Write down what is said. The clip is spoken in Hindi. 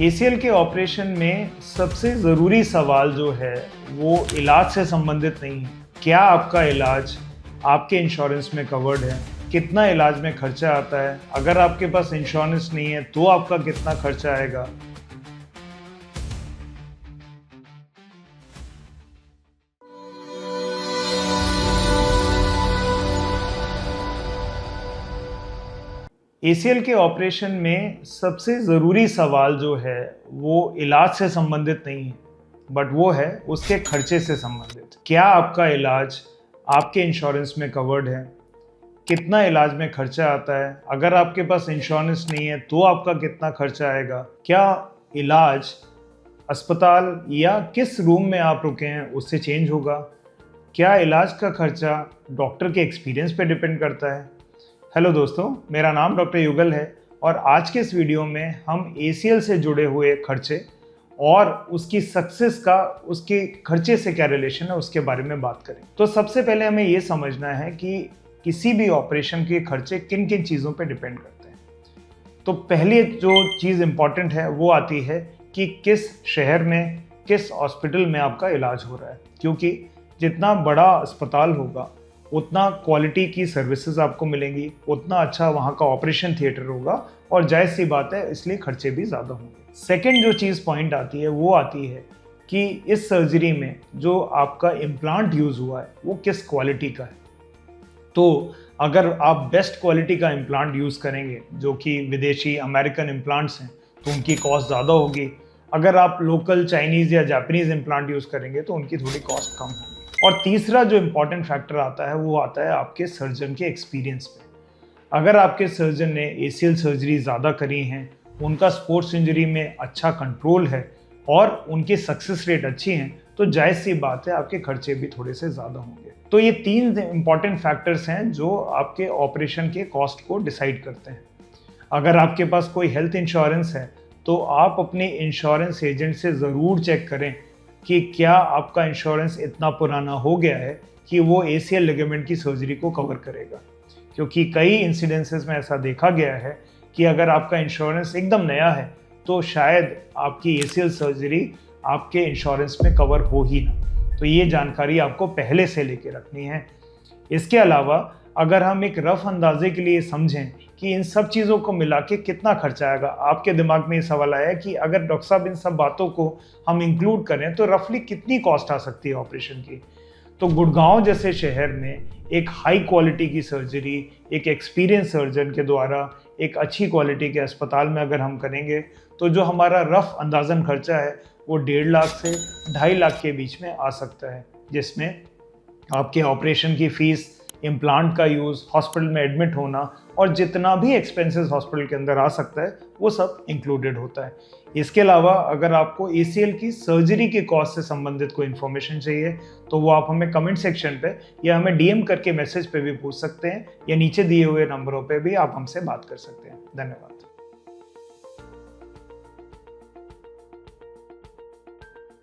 एसीएल के ऑपरेशन में सबसे ज़रूरी सवाल जो है वो इलाज से संबंधित नहीं है। क्या आपका इलाज आपके इंश्योरेंस में कवर्ड है? कितना इलाज में खर्चा आता है? अगर आपके पास इंश्योरेंस नहीं है तो आपका कितना खर्चा आएगा? एसीएल के ऑपरेशन में सबसे ज़रूरी सवाल जो है वो इलाज से संबंधित नहीं है, बट वो है उसके खर्चे से संबंधित। क्या आपका इलाज आपके इंश्योरेंस में कवर्ड है? कितना इलाज में खर्चा आता है? अगर आपके पास इंश्योरेंस नहीं है तो आपका कितना खर्चा आएगा? क्या इलाज अस्पताल या किस रूम में आप रुके हैं उससे चेंज होगा? क्या इलाज का खर्चा डॉक्टर के एक्सपीरियंस पे डिपेंड करता है? हेलो दोस्तों, मेरा नाम डॉक्टर युगल है और आज के इस वीडियो में हम एसीएल से जुड़े हुए खर्चे और उसकी सक्सेस का उसके खर्चे से क्या रिलेशन है उसके बारे में बात करें। तो सबसे पहले हमें ये समझना है कि किसी भी ऑपरेशन के खर्चे किन किन चीज़ों पे डिपेंड करते हैं। तो पहली जो चीज़ इम्पॉर्टेंट है वो आती है कि किस शहर में, किस हॉस्पिटल में आपका इलाज हो रहा है, क्योंकि जितना बड़ा अस्पताल होगा उतना क्वालिटी की सर्विसेज आपको मिलेंगी, उतना अच्छा वहाँ का ऑपरेशन थिएटर होगा और जायज़ सी बात है इसलिए खर्चे भी ज़्यादा होंगे। सेकंड जो चीज़ पॉइंट आती है वो आती है कि इस सर्जरी में जो आपका इम्प्लांट यूज़ हुआ है वो किस क्वालिटी का है। तो अगर आप बेस्ट क्वालिटी का इम्प्लांट यूज़ करेंगे जो कि विदेशी अमेरिकन इम्प्लांट्स हैं तो उनकी कॉस्ट ज़्यादा होगी। अगर आप लोकल चाइनीज़ या जापानीज़ इम्प्लांट यूज़ करेंगे तो उनकी थोड़ी कॉस्ट कम होगी। और तीसरा जो इम्पॉर्टेंट फैक्टर आता है वो आता है आपके सर्जन के एक्सपीरियंस पे। अगर आपके सर्जन ने एसीएल सर्जरी ज़्यादा करी हैं, उनका स्पोर्ट्स इंजरी में अच्छा कंट्रोल है और उनकी सक्सेस रेट अच्छी हैं, तो जायज़ सी बात है आपके खर्चे भी थोड़े से ज़्यादा होंगे। तो ये तीन इंपॉर्टेंट फैक्टर्स हैं जो आपके ऑपरेशन के कॉस्ट को डिसाइड करते हैं। अगर आपके पास कोई हेल्थ इंश्योरेंस है तो आप अपने इंश्योरेंस एजेंट से ज़रूर चेक करें कि क्या आपका इंश्योरेंस इतना पुराना हो गया है कि वो एसीएल लिगामेंट की सर्जरी को कवर करेगा, क्योंकि कई इंसिडेंसेस में ऐसा देखा गया है कि अगर आपका इंश्योरेंस एकदम नया है तो शायद आपकी एसीएल सर्जरी आपके इंश्योरेंस में कवर हो ही ना। तो ये जानकारी आपको पहले से लेके रखनी है। इसके अलावा अगर हम एक रफ अंदाजे के लिए समझें कि इन सब चीज़ों को मिला के कितना खर्चा आएगा, आपके दिमाग में ये सवाल आया कि अगर डॉक्टर साहब इन सब बातों को हम इंक्लूड करें तो रफली कितनी कॉस्ट आ सकती है ऑपरेशन की। तो गुड़गांव जैसे शहर में एक हाई क्वालिटी की सर्जरी एक एक्सपीरियंस सर्जन के द्वारा एक अच्छी क्वालिटी के अस्पताल में अगर हम करेंगे तो जो हमारा रफ अंदाजन खर्चा है वो 1.5 लाख से 2.5 लाख के बीच में आ सकता है, जिसमें आपके ऑपरेशन की फ़ीस, इम्प्लांट का यूज़, हॉस्पिटल में एडमिट होना और जितना भी एक्सपेंसेस हॉस्पिटल के अंदर आ सकता है वो सब इंक्लूडेड होता है। इसके अलावा अगर आपको एसीएल की सर्जरी के कॉस्ट से संबंधित कोई इन्फॉर्मेशन चाहिए तो वो आप हमें कमेंट सेक्शन पे या हमें डीएम करके मैसेज पे भी पूछ सकते हैं या नीचे दिए हुए नंबरों पे भी आप हमसे बात कर सकते हैं। धन्यवाद।